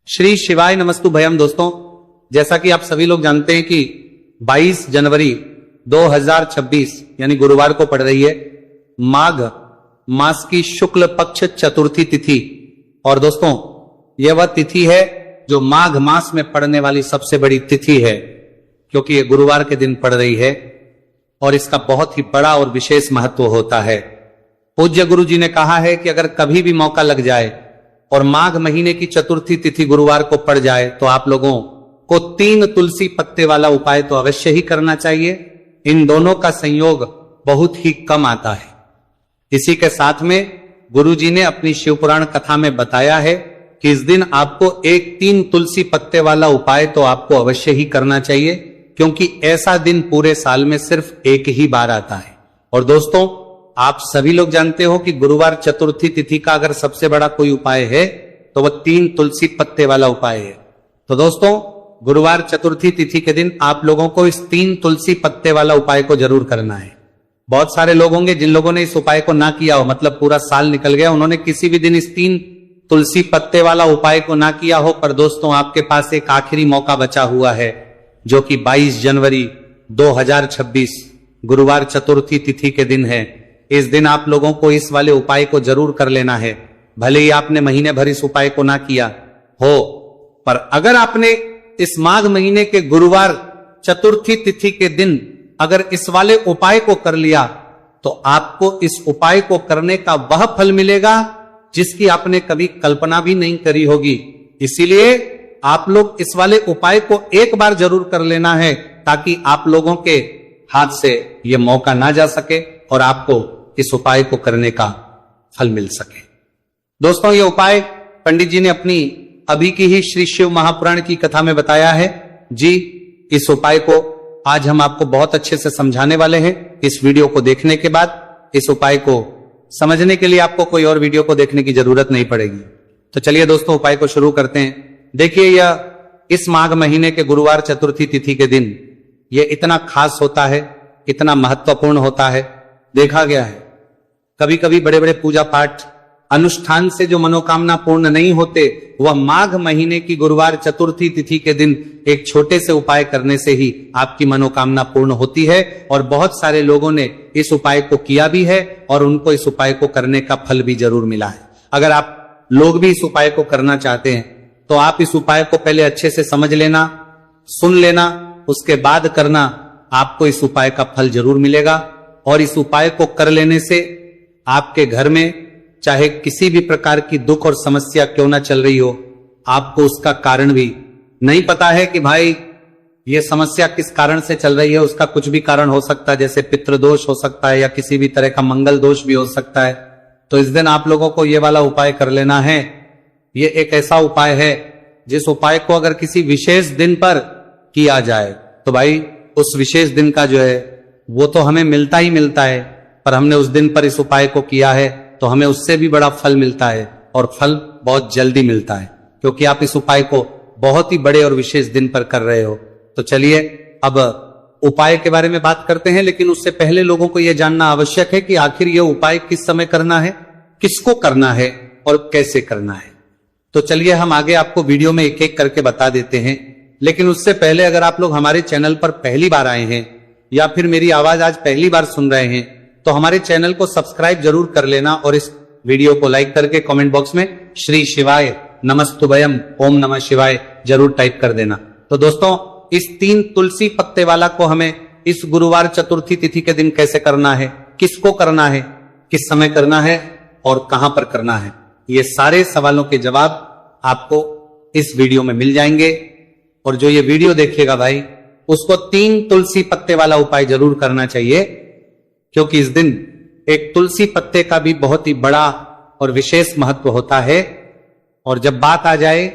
श्री शिवाय नमस्तु भयम। दोस्तों, जैसा कि आप सभी लोग जानते हैं कि 22 जनवरी 2026 यानी गुरुवार को पड़ रही है माघ मास की शुक्ल पक्ष चतुर्थी तिथि। और दोस्तों, यह वह तिथि है जो माघ मास में पड़ने वाली सबसे बड़ी तिथि है, क्योंकि यह गुरुवार के दिन पड़ रही है और इसका बहुत ही बड़ा और विशेष महत्व होता है। पूज्य गुरु जी ने कहा है कि अगर कभी भी मौका लग जाए और माघ महीने की चतुर्थी तिथि गुरुवार को पड़ जाए तो आप लोगों को 3 तुलसी पत्ते वाला उपाय तो अवश्य ही करना चाहिए। इन दोनों का संयोग बहुत ही कम आता है। इसी के साथ में गुरु जी ने अपनी शिवपुराण कथा में बताया है कि इस दिन आपको 3 तुलसी पत्ते वाला उपाय तो आपको अवश्य ही करना चाहिए, क्योंकि ऐसा दिन पूरे साल में सिर्फ एक ही बार आता है। और दोस्तों, आप सभी लोग जानते हो कि गुरुवार चतुर्थी तिथि का अगर सबसे बड़ा कोई उपाय है तो वह 3 तुलसी पत्ते वाला उपाय है। तो दोस्तों, गुरुवार चतुर्थी तिथि के दिन आप लोगों को इस 3 तुलसी पत्ते वाला उपाय को जरूर करना है। बहुत सारे लोग होंगे जिन लोगों ने इस उपाय को ना किया हो, मतलब पूरा साल निकल गया, उन्होंने किसी भी दिन इस 3 तुलसी पत्ते वाला उपाय को ना किया हो। पर दोस्तों, आपके पास एक आखिरी मौका बचा हुआ है, जो कि 22 जनवरी 2026 गुरुवार चतुर्थी तिथि के दिन है। इस दिन आप लोगों को इस वाले उपाय को जरूर कर लेना है। भले ही आपने महीने भर इस उपाय को ना किया हो, पर अगर आपने इस माघ महीने के गुरुवार चतुर्थी तिथि के दिन अगर इस वाले उपाय को कर लिया तो आपको इस उपाय को करने का वह फल मिलेगा जिसकी आपने कभी कल्पना भी नहीं करी होगी। इसीलिए आप लोग इस वाले उपाय को एक बार जरूर कर लेना है, ताकि आप लोगों के हाथ से यह मौका ना जा सके और आपको इस उपाय को करने का फल मिल सके। दोस्तों, ये उपाय पंडित जी ने अपनी अभी की ही श्री शिव महापुराण की कथा में बताया है जी। इस उपाय को आज हम आपको बहुत अच्छे से समझाने वाले हैं। इस वीडियो को देखने के बाद इस उपाय को समझने के लिए आपको कोई और वीडियो को देखने की जरूरत नहीं पड़ेगी। तो चलिए दोस्तों, उपाय को शुरू करते हैं। देखिए, यह इस माघ महीने के गुरुवार चतुर्थी तिथि के दिन यह इतना खास होता है, इतना महत्वपूर्ण होता है। देखा गया है कभी कभी बड़े बड़े पूजा पाठ अनुष्ठान से जो मनोकामना पूर्ण नहीं होते, वह माघ महीने की गुरुवार चतुर्थी तिथि के दिन एक छोटे से उपाय करने से ही आपकी मनोकामना पूर्ण होती है। और बहुत सारे लोगों ने इस उपाय को किया भी है और उनको इस उपाय को करने का फल भी जरूर मिला है। अगर आप लोग भी इस उपाय को करना चाहते हैं तो आप इस उपाय को पहले अच्छे से समझ लेना, सुन लेना, उसके बाद करना। आपको इस उपाय का फल जरूर मिलेगा। और इस उपाय को कर लेने से आपके घर में चाहे किसी भी प्रकार की दुख और समस्या क्यों ना चल रही हो, आपको उसका कारण भी नहीं पता है कि भाई ये समस्या किस कारण से चल रही है। उसका कुछ भी कारण हो सकता है, जैसे पितृदोष हो सकता है या किसी भी तरह का मंगल दोष भी हो सकता है। तो इस दिन आप लोगों को ये वाला उपाय कर लेना है। ये एक ऐसा उपाय है जिस उपाय को अगर किसी विशेष दिन पर किया जाए तो भाई उस विशेष दिन का जो है वो तो हमें मिलता ही मिलता है, पर हमने उस दिन पर इस उपाय को किया है तो हमें उससे भी बड़ा फल मिलता है, और फल बहुत जल्दी मिलता है, क्योंकि आप इस उपाय को बहुत ही बड़े और विशेष दिन पर कर रहे हो। तो चलिए अब उपाय के बारे में बात करते हैं, लेकिन उससे पहले लोगों को यह जानना आवश्यक है कि आखिर यह उपाय किस समय करना है, किसको करना है और कैसे करना है। तो चलिए हम आगे आपको वीडियो में एक एक करके बता देते हैं। लेकिन उससे पहले अगर आप लोग हमारे चैनल पर पहली बार आए हैं या फिर मेरी आवाज आज पहली बार सुन रहे हैं तो हमारे चैनल को सब्सक्राइब जरूर कर लेना और इस वीडियो को लाइक करके कमेंट बॉक्स में श्री शिवाय नमस्तुभयम ओम नमः शिवाय जरूर टाइप कर देना। तो दोस्तों, इस 3 तुलसी पत्ते वाला को हमें इस गुरुवार चतुर्थी तिथि के दिन कैसे करना है, किसको करना है, किस समय करना है और कहां पर करना है, ये सारे सवालों के जवाब आपको इस वीडियो में मिल जाएंगे। और जो ये वीडियो देखेगा भाई, उसको 3 तुलसी पत्ते वाला उपाय जरूर करना चाहिए, क्योंकि इस दिन एक तुलसी पत्ते का भी बहुत ही बड़ा और विशेष महत्व होता है। और जब बात आ जाए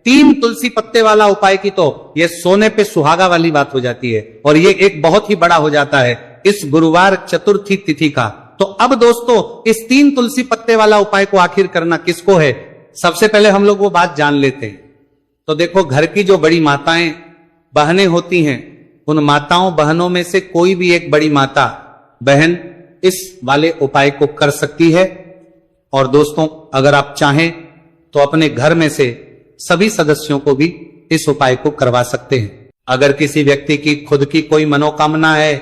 3 तुलसी पत्ते वाला उपाय की, तो यह सोने पे सुहागा वाली बात हो जाती है और ये एक बहुत ही बड़ा हो जाता है इस गुरुवार चतुर्थी तिथि का। तो अब दोस्तों, इस 3 तुलसी पत्ते वाला उपाय को आखिर करना किसको है, सबसे पहले हम लोग वो बात जान लेते हैं। तो देखो, घर की जो बड़ी माताएं बहनें होती हैं, उन माताओं बहनों में से कोई भी एक बड़ी माता बहन इस वाले उपाय को कर सकती है। और दोस्तों, अगर आप चाहें तो अपने घर में से सभी सदस्यों को भी इस उपाय को करवा सकते हैं। अगर किसी व्यक्ति की खुद की कोई मनोकामना है,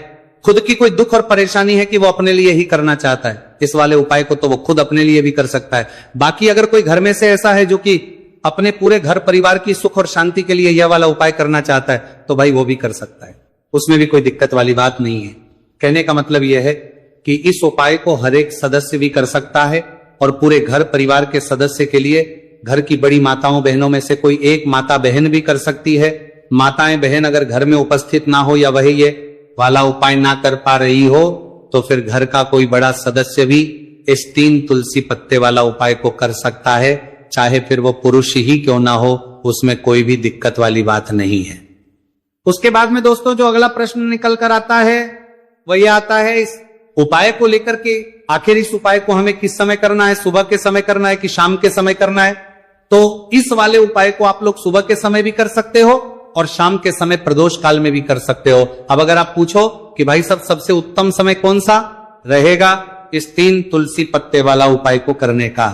खुद की कोई दुख और परेशानी है कि वो अपने लिए ही करना चाहता है, इस वाले उपाय को तो वो खुद अपने लिए भी कर सकता है। बाकी अगर कोई घर में से ऐसा है जो कि अपने पूरे घर परिवार की सुख और शांति के लिए यह वाला उपाय करना चाहता है, तो भाई वो भी कर सकता है, उसमें भी कोई दिक्कत वाली बात नहीं है। कहने का मतलब यह है कि इस उपाय को हर एक सदस्य भी कर सकता है और पूरे घर परिवार के सदस्य के लिए घर की बड़ी माताओं बहनों में से कोई एक माता बहन भी कर सकती है। माताएं बहन अगर घर में उपस्थित ना हो या वही ये वाला उपाय ना कर पा रही हो, तो फिर घर का कोई बड़ा सदस्य भी इस 3 तुलसी पत्ते वाला उपाय को कर सकता है, चाहे फिर वो पुरुष ही क्यों ना हो, उसमें कोई भी दिक्कत वाली बात नहीं है। उसके बाद में दोस्तों जो अगला प्रश्न निकल कर आता है वह यह आता है इस उपाय को लेकर के, आखिर इस उपाय को हमें किस समय करना है, सुबह के समय करना है कि शाम के समय करना है। तो इस वाले उपाय को आप लोग सुबह के समय भी कर सकते हो और शाम के समय प्रदोष काल में भी कर सकते हो। अब अगर आप पूछो कि भाई सबसे उत्तम समय कौन सा रहेगा इस 3 तुलसी पत्ते वाला उपाय को करने का,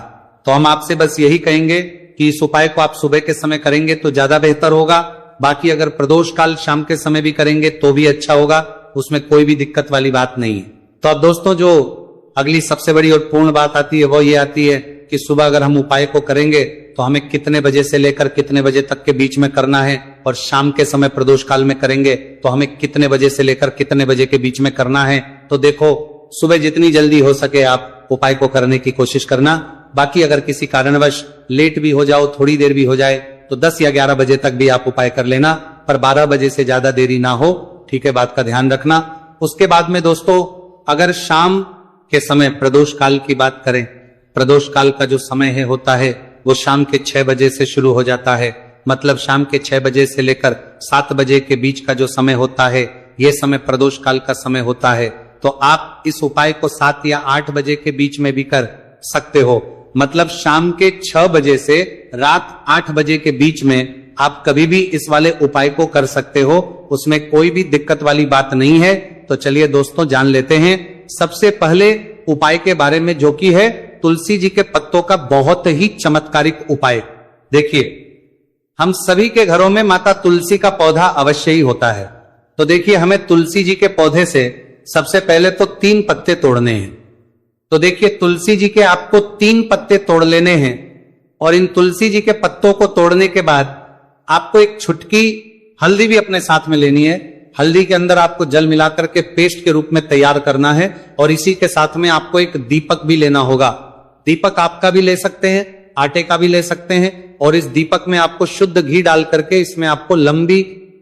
तो हम आपसे बस यही कहेंगे कि इस उपाय को आप सुबह के समय करेंगे तो ज्यादा बेहतर होगा। बाकी अगर प्रदोष काल शाम के समय भी करेंगे तो भी अच्छा होगा, उसमें कोई भी दिक्कत वाली बात नहीं है। तो अब दोस्तों जो अगली सबसे बड़ी और पूर्ण बात आती है वो ये आती है कि सुबह अगर हम उपाय को करेंगे तो हमें कितने बजे से लेकर कितने बजे तक के बीच में करना है, और शाम के समय प्रदोष काल में करेंगे तो हमें कितने बजे से लेकर कितने बजे के बीच में करना है। तो देखो सुबह जितनी जल्दी हो सके आप उपाय को करने की कोशिश करना। बाकी अगर किसी कारणवश लेट भी हो जाओ, थोड़ी देर भी हो जाए, तो 10 या 11 बजे तक भी आप उपाय कर लेना, पर 12 बजे से ज्यादा देरी ना हो, ठीक है, बात का ध्यान रखना। उसके बाद में दोस्तों अगर शाम के समय प्रदोष काल की बात करें, प्रदोष काल का जो समय है होता है वो शाम के 6 बजे से शुरू हो जाता है। मतलब शाम के 6 बजे से लेकर 7 बजे के बीच का जो समय होता है, यह समय प्रदोष काल का समय होता है। तो आप इस उपाय को 7 या 8 बजे के बीच में भी कर सकते हो। मतलब शाम के 6 बजे से रात 8 बजे के बीच में आप कभी भी इस वाले उपाय को कर सकते हो, उसमें कोई भी दिक्कत वाली बात नहीं है। तो चलिए दोस्तों जान लेते हैं सबसे पहले उपाय के बारे में, जो कि है तुलसी जी के पत्तों का बहुत ही चमत्कारिक उपाय। देखिए हम सभी के घरों में माता तुलसी का पौधा अवश्य ही होता है। तो देखिए हमें तुलसी जी के पौधे से सबसे पहले तो 3 पत्ते तोड़ने हैं। तो देखिए तुलसी जी के आपको 3 पत्ते तोड़ लेने हैं, और इन तुलसी जी के पत्तों को तोड़ने के बाद आपको एक छुटकी हल्दी भी अपने साथ में लेनी है। हल्दी के अंदर आपको जल मिलाकर के पेस्ट के रूप में तैयार करना है, और इसी के साथ में आपको एक दीपक भी लेना होगा। दीपक आपका भी ले सकते हैं, आटे का भी ले सकते हैं, और इस दीपक में आपको शुद्ध घी डाल करके इसमें आपको लंबी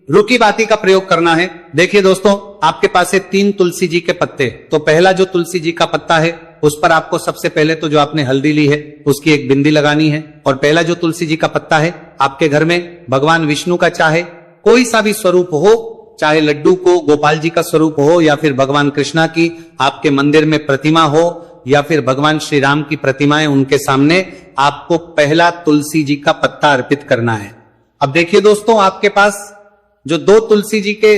रुकी बाती का प्रयोग करना है। देखिए दोस्तों आपके पास है 3 तुलसी जी के पत्ते। तो पहला जो तुलसी जी का पत्ता है उस पर आपको सबसे पहले तो जो आपने हल्दी ली है उसकी एक बिंदी लगानी है। और पहला जो तुलसी जी का पत्ता है आपके घर में भगवान विष्णु का चाहे कोई सा भी स्वरूप हो, चाहे लड्डू को गोपाल जी का स्वरूप हो, या फिर भगवान कृष्णा की आपके मंदिर में प्रतिमा हो, या फिर भगवान श्री राम की प्रतिमाएं, उनके सामने आपको पहला तुलसी जी का पत्ता अर्पित करना है। अब देखिए दोस्तों आपके पास जो 2 तुलसी जी के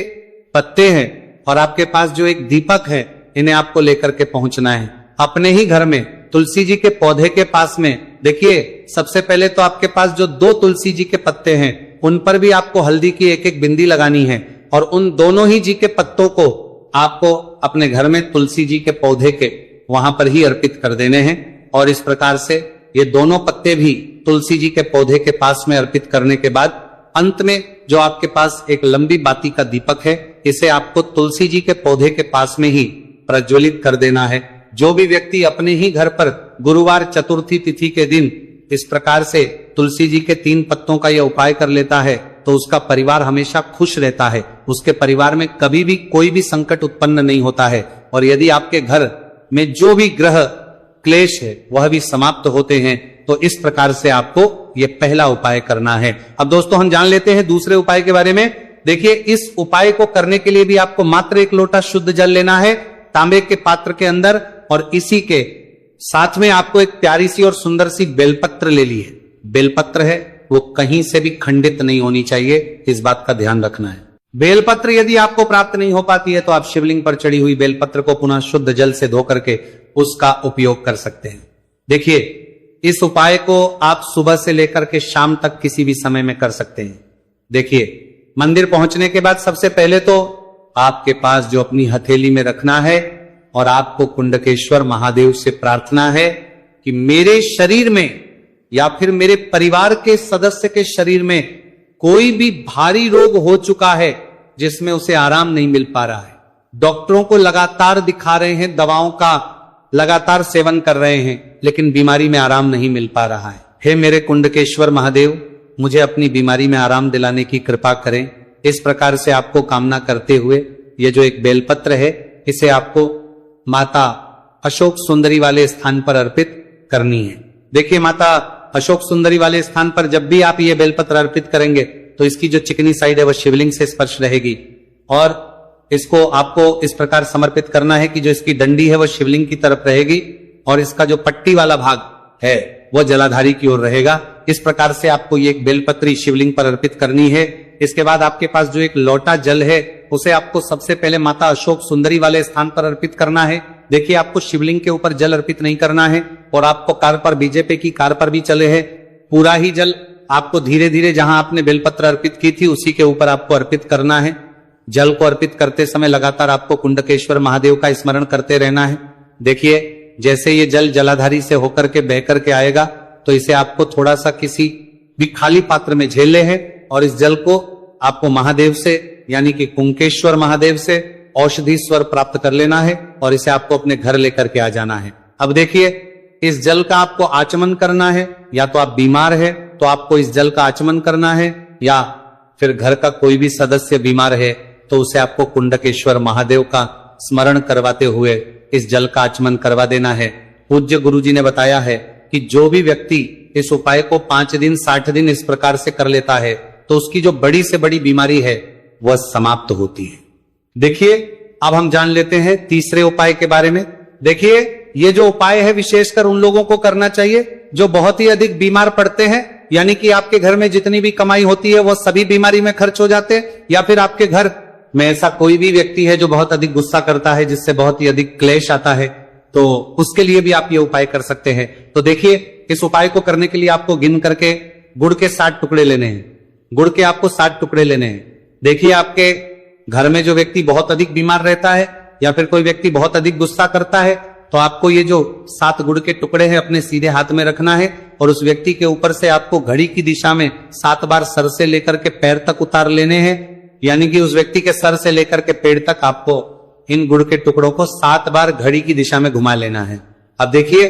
पत्ते हैं और आपके पास जो एक दीपक है, इन्हें आपको लेकर के पहुंचना है अपने ही घर में तुलसी जी के पौधे के पास में। देखिए सबसे पहले तो आपके पास जो 2 तुलसी जी के पत्ते हैं उन पर भी आपको हल्दी की एक एक बिंदी लगानी है, और उन दोनों ही जी के पत्तों को आपको अपने घर में तुलसी जी के पौधे के वहां पर ही अर्पित कर देने हैं। और इस प्रकार से ये दोनों पत्ते भी तुलसी जी के पौधे के पास में अर्पित करने के बाद अंत में जो आपके पास एक लंबी बाती का दीपक है, इसे आपको तुलसी जी के पौधे के पास में ही प्रज्वलित कर देना है। जो भी व्यक्ति अपने ही घर पर गुरुवार चतुर्थी तिथि के दिन इस प्रकार से तुलसी जी के 3 पत्तों का यह उपाय कर लेता है तो उसका परिवार हमेशा खुश रहता है, उसके परिवार में कभी भी कोई भी संकट उत्पन्न नहीं होता है, और यदि आपके घर में जो भी ग्रह क्लेश है वह भी समाप्त होते हैं। तो इस प्रकार से आपको यह पहला उपाय करना है। अब दोस्तों हम जान लेते हैं दूसरे उपाय के बारे में। देखिए इस उपाय को करने के लिए भी आपको मात्र 1 लोटा शुद्ध जल लेना है तांबे के पात्र के अंदर, और इसी के साथ में आपको एक प्यारी सी और सुंदर सी बेलपत्र ले ली है। बेलपत्र है वो कहीं से भी खंडित नहीं होनी चाहिए, इस बात का ध्यान रखना है। बेलपत्र यदि आपको प्राप्त नहीं हो पाती है तो आप शिवलिंग पर चढ़ी हुई बेलपत्र को पुनः शुद्ध जल से धो करके उसका उपयोग कर सकते हैं। देखिए इस उपाय को आप सुबह से लेकर के शाम तक किसी भी समय में कर सकते हैं। देखिए, मंदिर पहुंचने के बाद सबसे पहले तो आपके पास जो अपनी हथेली में रखना है और आपको कुंडकेश्वर महादेव से प्रार्थना है कि मेरे शरीर में या फिर मेरे परिवार के सदस्य के शरीर में कोई भी भारी रोग हो चुका है जिसमें उसे आराम नहीं मिल पा रहा है, डॉक्टरों को लगातार दिखा रहे हैं, दवाओं का लगातार सेवन कर रहे हैं, लेकिन बीमारी में आराम नहीं मिल पा रहा है। हे मेरे कुंडकेश्वर महादेव, मुझे अपनी बीमारी में आराम दिलाने की कृपा करें। इस प्रकार से आपको कामना करते हुए ये जो एक बेलपत्र है, इसे आपको माता अशोक सुंदरी वाले स्थान पर अर्पित करनी है। देखिए, माता अशोक सुंदरी वाले स्थान पर जब भी आप ये बेलपत्र अर्पित करेंगे तो इसकी जो चिकनी साइड है वह शिवलिंग से स्पर्श रहेगी, और इसको आपको इस प्रकार समर्पित करना है कि जो इसकी डंडी है वह शिवलिंग की तरफ रहेगी और इसका जो पट्टी वाला भाग है वह जलाधारी की ओर रहेगा। इस प्रकार से आपको ये एक बेलपत्री शिवलिंग पर अर्पित करनी है। इसके बाद आपके पास जो एक लोटा जल है उसे आपको सबसे पहले माता अशोक सुंदरी वाले स्थान पर अर्पित करना है। देखिए, आपको शिवलिंग के ऊपर जल अर्पित नहीं करना है, और आपको कार पर बीजेपी की कार पर भी चले है, पूरा ही जल आपको धीरे धीरे जहां आपने बेलपत्र अर्पित की थी उसी के ऊपर आपको अर्पित करना है। जल को अर्पित करते समय लगातार आपको कुंडकेश्वर महादेव का स्मरण करते रहना है। देखिए, जैसे ये जल जलाधारी से होकर के बह करके आएगा तो इसे आपको थोड़ा सा किसी भी खाली पात्र में झेले है, और इस जल को आपको महादेव से यानी कि कुंकेश्वर महादेव से औषधि स्वर प्राप्त कर लेना है और इसे आपको अपने घर लेकर के आ जाना है। अब देखिए, इस जल का आपको आचमन करना है, या तो आप बीमार है तो आपको इस जल का आचमन करना है, या फिर घर का कोई भी सदस्य बीमार है तो उसे आपको कुंडकेश्वर महादेव का स्मरण करवाते हुए इस जल का आचमन करवा देना है। पूज्य गुरुजी ने बताया है कि जो भी व्यक्ति इस उपाय को 5 दिन 60 दिन इस प्रकार से कर लेता है तो उसकी जो बड़ी से बड़ी बीमारी है वह समाप्त होती है। देखिए, अब हम जान लेते हैं तीसरे उपाय के बारे में। देखिए, ये जो उपाय है विशेषकर उन लोगों को करना चाहिए जो बहुत ही अधिक बीमार पड़ते हैं, यानी कि आपके घर में जितनी भी कमाई होती है वह सभी बीमारी में खर्च हो जाते हैं, या फिर आपके घर में ऐसा कोई भी व्यक्ति है जो बहुत अधिक गुस्सा करता है, जिससे बहुत ही अधिक क्लेश आता है, तो उसके लिए भी आप ये उपाय कर सकते हैं। तो देखिए, इस उपाय को करने के लिए आपको गिन करके गुड़ के 60 टुकड़े लेने हैं। गुड़ के आपको 60 टुकड़े लेने हैं। देखिए, आपके घर में जो व्यक्ति बहुत अधिक बीमार रहता है या फिर कोई व्यक्ति बहुत अधिक गुस्सा करता है, तो आपको ये जो 7 गुड़ के टुकड़े हैं अपने सीधे हाथ में रखना है, और उस व्यक्ति के ऊपर से आपको घड़ी की दिशा में 7 बार सर से लेकर के पैर तक उतार लेने हैं, यानी कि उस व्यक्ति के सर से लेकर के पेड़ तक आपको इन गुड़ के टुकड़ों को 7 बार घड़ी की दिशा में घुमा लेना है। अब देखिए,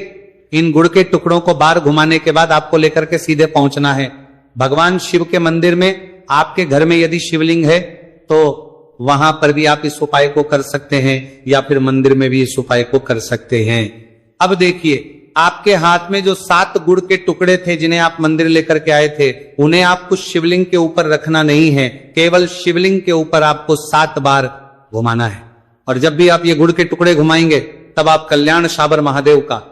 इन गुड़ के टुकड़ों को बार घुमाने के बाद आपको लेकर के सीधे पहुंचना है भगवान शिव के मंदिर में। आपके घर में यदि शिवलिंग है तो वहां पर भी आप इस उपाय को कर सकते हैं, या फिर मंदिर में भी इस उपाय को कर सकते हैं। अब देखिए, आपके हाथ में जो 7 गुड़ के टुकड़े थे जिन्हें आप मंदिर लेकर के आए थे, उन्हें आपको शिवलिंग के ऊपर रखना नहीं है, केवल शिवलिंग के ऊपर आपको 7 बार घुमाना है। और जब भी आप ये गुड़ के टुकड़े घुमाएंगे तब आप कल्याण शाबर महादेव का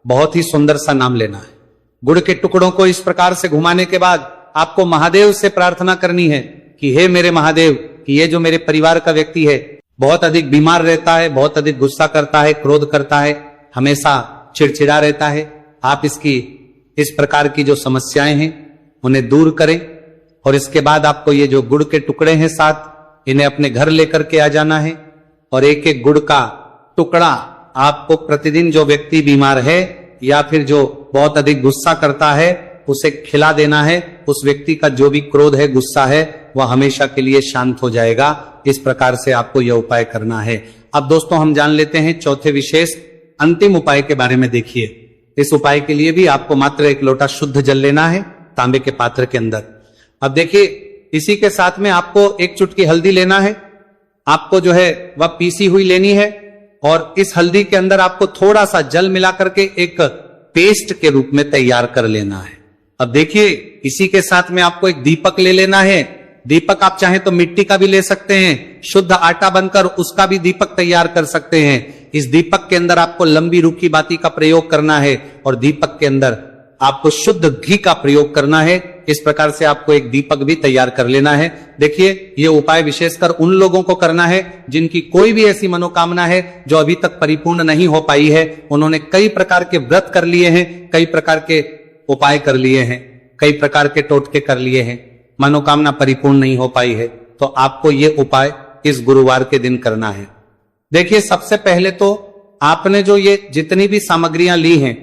बहुत ही सुंदर सा नाम लेना है। गुड़ के टुकड़ों को इस प्रकार से घुमाने के बाद आपको महादेव से प्रार्थना करनी है कि हे मेरे महादेव, कि ये जो मेरे परिवार का व्यक्ति है बहुत अधिक बीमार रहता है, बहुत अधिक गुस्सा करता है, क्रोध करता है, हमेशा चिड़चिड़ा रहता है, आप इसकी इस प्रकार की जो समस्याएं हैं उन्हें दूर करें। और इसके बाद आपको ये जो गुड़ के टुकड़े हैं 7, इन्हें अपने घर लेकर के आ जाना है, और एक एक गुड़ का टुकड़ा आपको प्रतिदिन जो व्यक्ति बीमार है या फिर जो बहुत अधिक गुस्सा करता है उसे खिला देना है। उस व्यक्ति का जो भी क्रोध है, गुस्सा है, वह हमेशा के लिए शांत हो जाएगा। इस प्रकार से आपको यह उपाय करना है। अब दोस्तों, हम जान लेते हैं चौथे विशेष अंतिम उपाय के बारे में। देखिए, इस उपाय के लिए भी आपको मात्र 1 लोटा शुद्ध जल लेना है तांबे के पात्र के अंदर। अब देखिए, इसी के साथ में आपको 1 चुटकी हल्दी लेना है, आपको जो है वह पीसी हुई लेनी है, और इस हल्दी के अंदर आपको थोड़ा सा जल मिला करके एक पेस्ट के रूप में तैयार कर लेना है। अब देखिए, इसी के साथ में आपको एक दीपक ले लेना है। दीपक आप चाहें तो मिट्टी का भी ले सकते हैं, शुद्ध आटा बनकर उसका भी दीपक तैयार कर सकते हैं। इस दीपक के अंदर आपको लंबी रूखी बाती का प्रयोग करना है, और दीपक के अंदर आपको शुद्ध घी का प्रयोग करना है। इस प्रकार से आपको एक दीपक भी तैयार कर लेना है। देखिए, ये उपाय विशेषकर उन लोगों को करना है जिनकी कोई भी ऐसी मनोकामना है जो अभी तक परिपूर्ण नहीं हो पाई है। उन्होंने कई प्रकार के व्रत कर लिए हैं, कई प्रकार के उपाय कर लिए हैं, कई प्रकार के टोटके कर लिए हैं, मनोकामना परिपूर्ण नहीं हो पाई है, तो आपको ये उपाय इस गुरुवार के दिन करना है। देखिए, सबसे पहले तो आपने जो ये जितनी भी सामग्रियां ली हैं,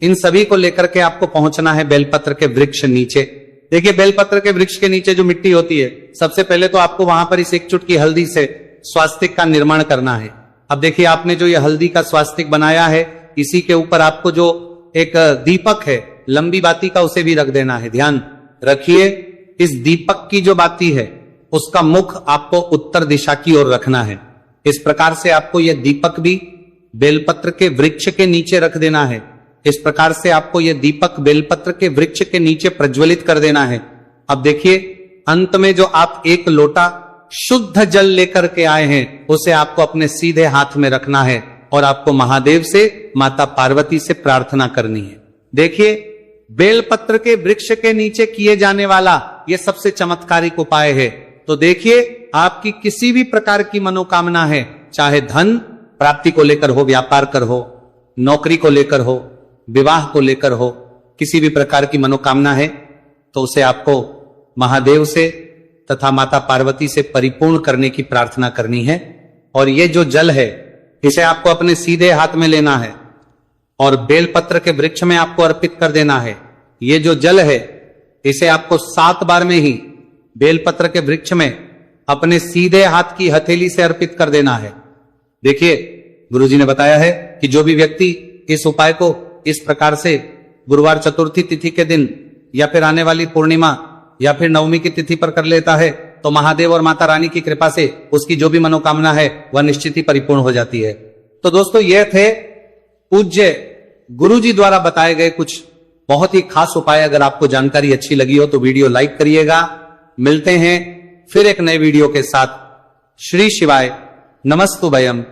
इन सभी को लेकर के आपको पहुंचना है बेलपत्र के वृक्ष नीचे। देखिए, बेलपत्र के वृक्ष के नीचे जो मिट्टी होती है, सबसे पहले तो आपको वहां पर इस एक चुटकी हल्दी से स्वास्तिक का निर्माण करना है। अब देखिए, आपने जो ये हल्दी का स्वास्तिक बनाया है, इसी के ऊपर आपको जो एक दीपक है लंबी बाती का, उसे भी रख देना है। ध्यान रखिए, इस दीपक की जो बाती है उसका मुख आपको उत्तर दिशा की ओर रखना है। इस प्रकार से आपको यह दीपक भी बेलपत्र के वृक्ष के नीचे रख देना है। इस प्रकार से आपको यह दीपक बेलपत्र के वृक्ष के नीचे प्रज्वलित कर देना है। अब देखिए, अंत में जो आप एक लोटा शुद्ध जल लेकर के आए हैं, उसे आपको अपने सीधे हाथ में रखना है और आपको महादेव से, माता पार्वती से प्रार्थना करनी है। देखिए, बेलपत्र के वृक्ष के नीचे किए जाने वाला यह सबसे चमत्कारिक उपाय है। तो देखिए, आपकी किसी भी प्रकार की मनोकामना है, चाहे धन प्राप्ति को लेकर हो, व्यापार कर हो, नौकरी को लेकर हो, विवाह को लेकर हो, किसी भी प्रकार की मनोकामना है, तो उसे आपको महादेव से तथा माता पार्वती से परिपूर्ण करने की प्रार्थना करनी है। और ये जो जल है, इसे आपको अपने सीधे हाथ में लेना है और बेलपत्र के वृक्ष में आपको अर्पित कर देना है। ये जो जल है, इसे आपको 7 बार में ही बेलपत्र के वृक्ष में अपने सीधे हाथ की हथेली से अर्पित कर देना है। देखिए, गुरुजी ने बताया है कि जो भी व्यक्ति इस उपाय को इस प्रकार से गुरुवार चतुर्थी तिथि के दिन या फिर आने वाली पूर्णिमा या फिर नवमी की तिथि पर कर लेता है, तो महादेव और माता रानी की कृपा से उसकी जो भी मनोकामना है वह निश्चित ही परिपूर्ण हो जाती है। तो दोस्तों, ये थे पूज्य गुरुजी द्वारा बताए गए कुछ बहुत ही खास उपाय। अगर आपको जानकारी अच्छी लगी हो तो वीडियो लाइक करिएगा। मिलते हैं फिर एक नए वीडियो के साथ। श्री शिवाय नमस्तुभयम।